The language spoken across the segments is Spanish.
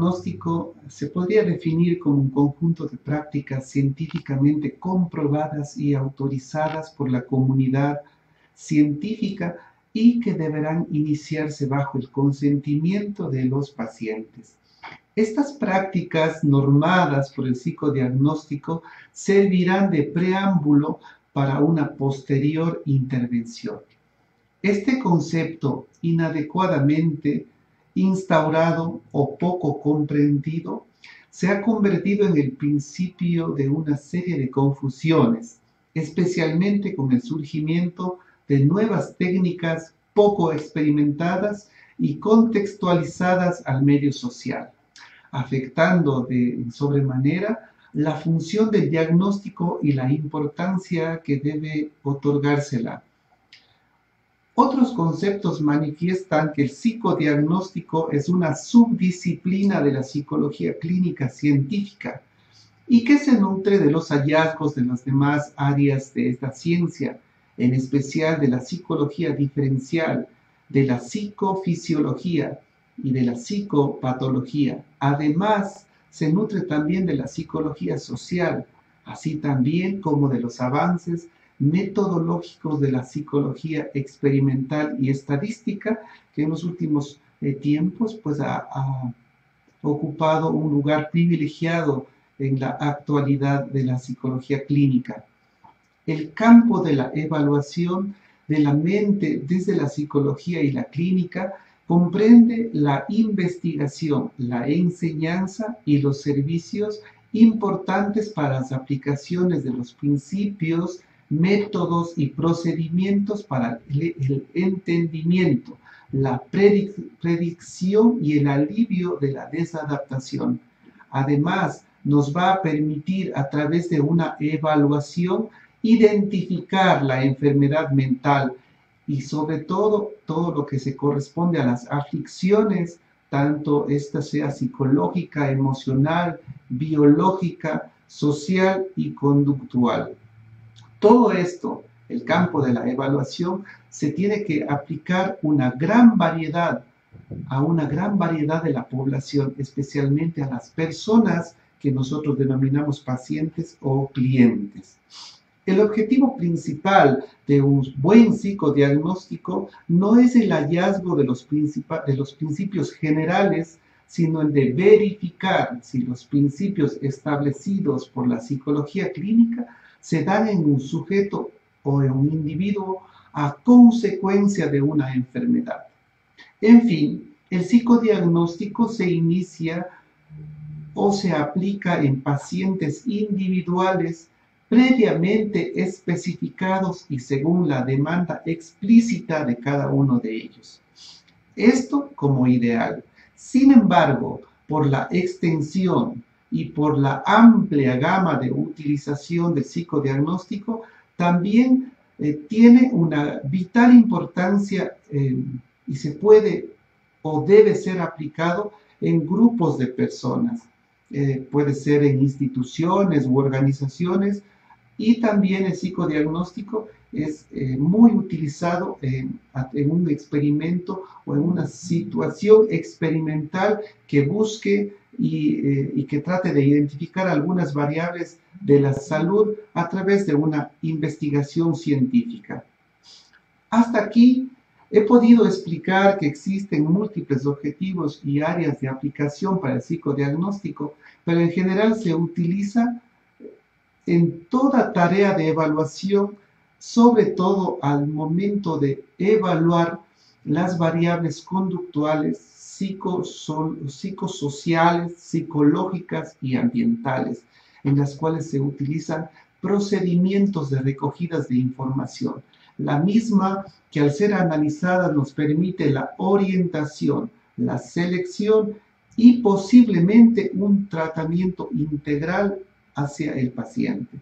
psicodiagnóstico se podría definir como un conjunto de prácticas científicamente comprobadas y autorizadas por la comunidad científica y que deberán iniciarse bajo el consentimiento de los pacientes. Estas prácticas normadas por el psicodiagnóstico servirán de preámbulo para una posterior intervención. Este concepto inadecuadamente instaurado o poco comprendido se ha convertido en el principio de una serie de confusiones, especialmente con el surgimiento de nuevas técnicas poco experimentadas y contextualizadas al medio social, afectando de sobremanera la función del diagnóstico y la importancia que debe otorgársela. Otros conceptos manifiestan que el psicodiagnóstico es una subdisciplina de la psicología clínica científica y que se nutre de los hallazgos de las demás áreas de esta ciencia, en especial de la psicología diferencial, de la psicofisiología y de la psicopatología. Además, se nutre también de la psicología social, así también como de los avances metodológicos de la psicología experimental y estadística, que en los últimos tiempos pues, ha ocupado un lugar privilegiado en la actualidad de la psicología clínica. El campo de la evaluación de la mente desde la psicología y la clínica comprende la investigación, la enseñanza y los servicios importantes para las aplicaciones de los principios, métodos y procedimientos para el entendimiento, la predicción y el alivio de la desadaptación. Además, nos va a permitir a través de una evaluación identificar la enfermedad mental y sobre todo lo que se corresponde a las aflicciones, tanto esta sea psicológica, emocional, biológica, social y conductual. Todo esto, el campo de la evaluación, se tiene que aplicar a una gran variedad de la población, especialmente a las personas que nosotros denominamos pacientes o clientes. El objetivo principal de un buen psicodiagnóstico no es el hallazgo de los principios generales, sino el de verificar si los principios establecidos por la psicología clínica se dan en un sujeto o en un individuo a consecuencia de una enfermedad. En fin, el psicodiagnóstico se inicia o se aplica en pacientes individuales previamente especificados y según la demanda explícita de cada uno de ellos. Esto como ideal. Sin embargo, por la extensión y por la amplia gama de utilización del psicodiagnóstico, también tiene una vital importancia y se puede o debe ser aplicado en grupos de personas. Puede ser en instituciones u organizaciones, y también el psicodiagnóstico es muy utilizado en un experimento o en una situación experimental que busque y que trate de identificar algunas variables de la salud a través de una investigación científica. Hasta aquí he podido explicar que existen múltiples objetivos y áreas de aplicación para el psicodiagnóstico, pero en general se utiliza en toda tarea de evaluación, sobre todo al momento de evaluar las variables conductuales, psicosociales, psicológicas y ambientales, en las cuales se utilizan procedimientos de recogidas de información. La misma que al ser analizada nos permite la orientación, la selección y posiblemente un tratamiento integral hacia el paciente.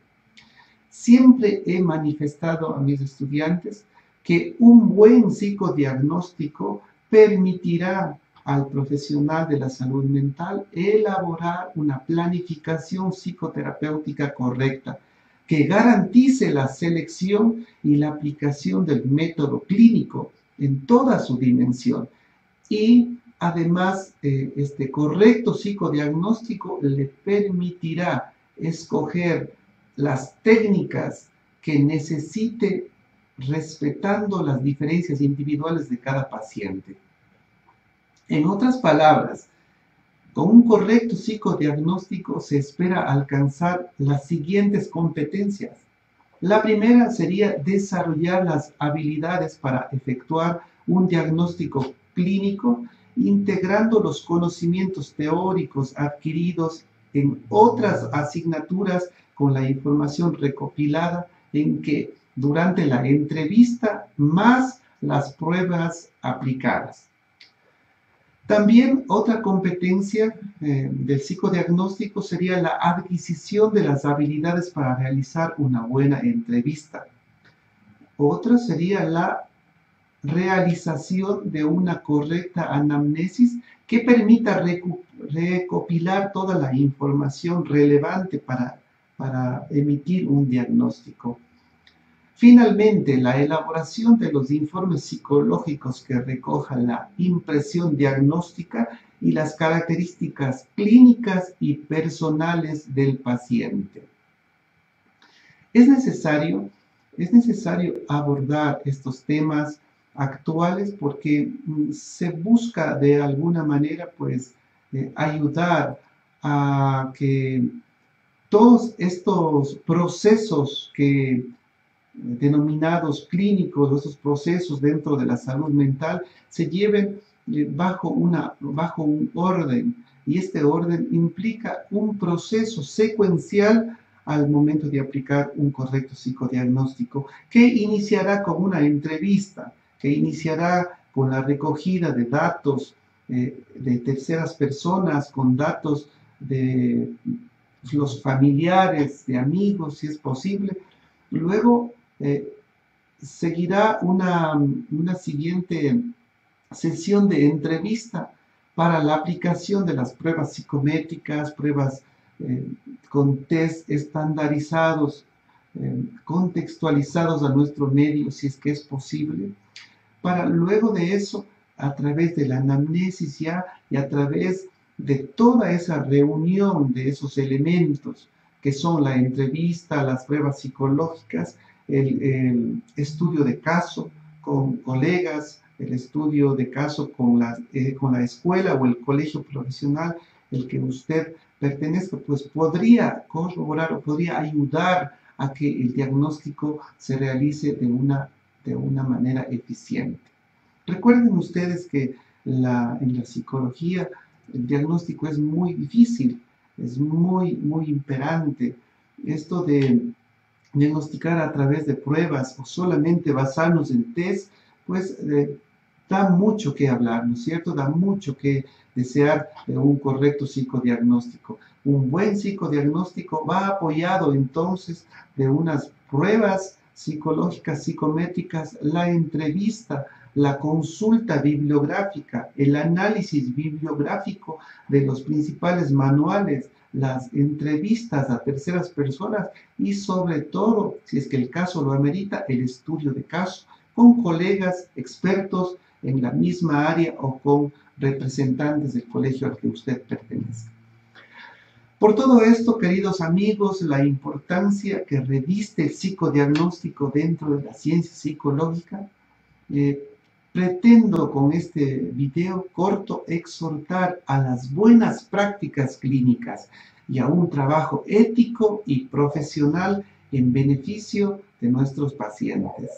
Siempre he manifestado a mis estudiantes que un buen psicodiagnóstico permitirá al profesional de la salud mental elaborar una planificación psicoterapéutica correcta que garantice la selección y la aplicación del método clínico en toda su dimensión y Además, este correcto psicodiagnóstico le permitirá escoger las técnicas que necesite respetando las diferencias individuales de cada paciente. En otras palabras, con un correcto psicodiagnóstico se espera alcanzar las siguientes competencias. La primera sería desarrollar las habilidades para efectuar un diagnóstico clínico, integrando los conocimientos teóricos adquiridos en otras asignaturas con la información recopilada en que durante la entrevista más las pruebas aplicadas. También otra competencia del psicodiagnóstico sería la adquisición de las habilidades para realizar una buena entrevista. Otra sería la realización de una correcta anamnesis que permita recopilar toda la información relevante para emitir un diagnóstico. Finalmente, la elaboración de los informes psicológicos que recojan la impresión diagnóstica y las características clínicas y personales del paciente. Es necesario abordar estos temas actuales porque se busca de alguna manera pues ayudar a que todos estos procesos que denominados clínicos, esos procesos dentro de la salud mental, se lleven bajo un orden, y este orden implica un proceso secuencial al momento de aplicar un correcto psicodiagnóstico, que iniciará con una entrevista, que iniciará con la recogida de datos de terceras personas, con datos de los familiares, de amigos, si es posible. Luego seguirá una siguiente sesión de entrevista para la aplicación de las pruebas psicométricas, pruebas con test estandarizados, contextualizados a nuestro medio, si es que es posible, para luego de eso, a través de la anamnesis ya y a través de toda esa reunión de esos elementos que son la entrevista, las pruebas psicológicas, el estudio de caso con colegas, el estudio de caso con la escuela o el colegio profesional el que usted pertenezca, pues podría corroborar o podría ayudar a que el diagnóstico se realice de una manera eficiente. Recuerden ustedes que en la psicología el diagnóstico es muy difícil, es muy imperante. Esto de diagnosticar a través de pruebas o solamente basarnos en test, pues da mucho que hablar, ¿no es cierto? Da mucho que desear de un correcto psicodiagnóstico. Un buen psicodiagnóstico va apoyado entonces de unas pruebas psicológicas, psicométricas, la entrevista, la consulta bibliográfica, el análisis bibliográfico de los principales manuales, las entrevistas a terceras personas y sobre todo, si es que el caso lo amerita, el estudio de caso con colegas expertos en la misma área o con representantes del colegio al que usted pertenece. Por todo esto, queridos amigos, la importancia que reviste el psicodiagnóstico dentro de la ciencia psicológica, pretendo con este video corto exhortar a las buenas prácticas clínicas y a un trabajo ético y profesional en beneficio de nuestros pacientes.